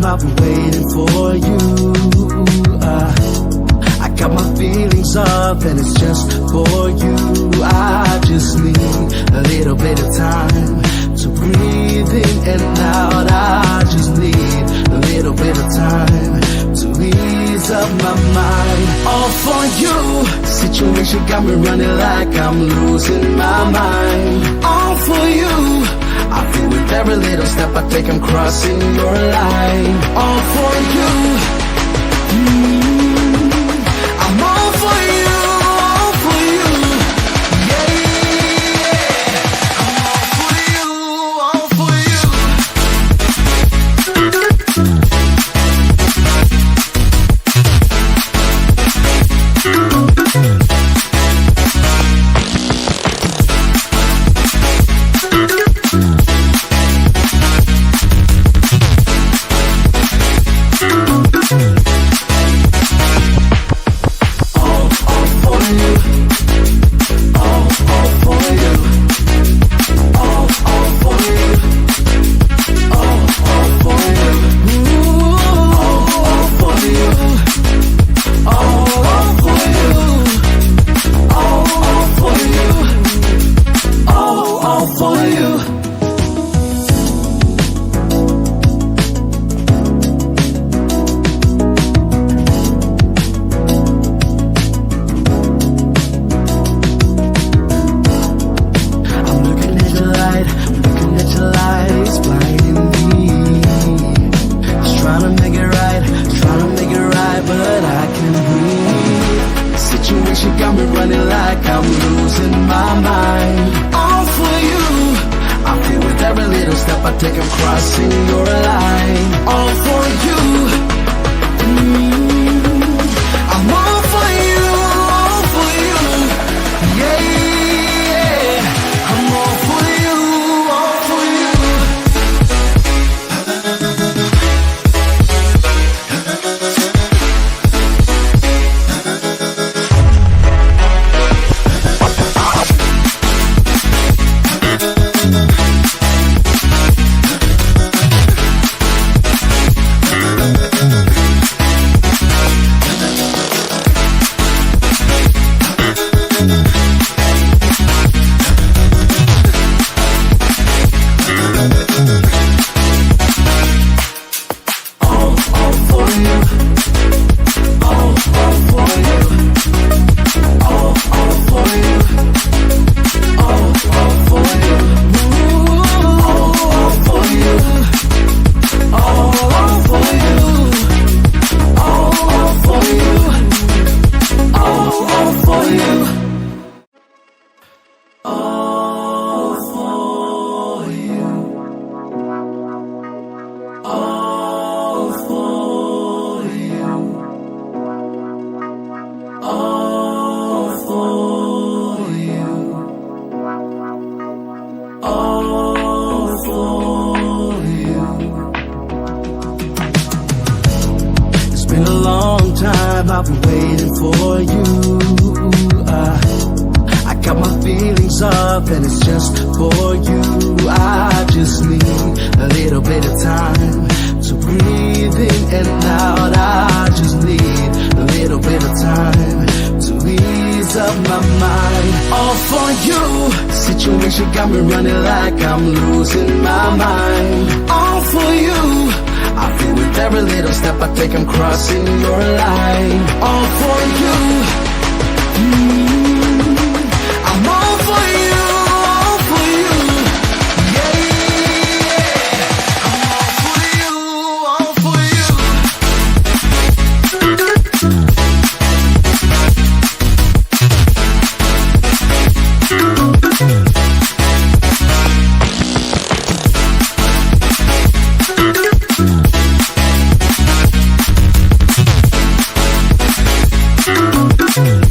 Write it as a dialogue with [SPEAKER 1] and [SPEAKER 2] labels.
[SPEAKER 1] time I've been waiting for you. I got my feelings up and it's just for you. I just need a little bit of time to breathe in and out. I just need a little bit of time to ease up my mind. All for you. Situation got me running like I'm losing my mind. All for you. I feel with every little step I take I'm crossing your line. All for you. I'm all for you, all for you. Yeah, yeah. I'm all for you, all for you. She got me running like I'm losing my mind. All for you. I feel with every little step I take I'm crossing your line. All for you. I'm all for you, all for you. Yeah, yeah. I'm all for you, all for you. Been a long time I've been waiting for you. I got my feelings up and it's just for you. I just need a little bit of time to breathe in and out. I just need a little bit of time to ease up my mind. All for you. Situation got me running like I'm losing my mind. All for you. I feel with every little step I take I'm crossing your line. All for you. I'm all for you, all for you. Yeah, yeah. I'm all for you, all for you.
[SPEAKER 2] Mm-hmm.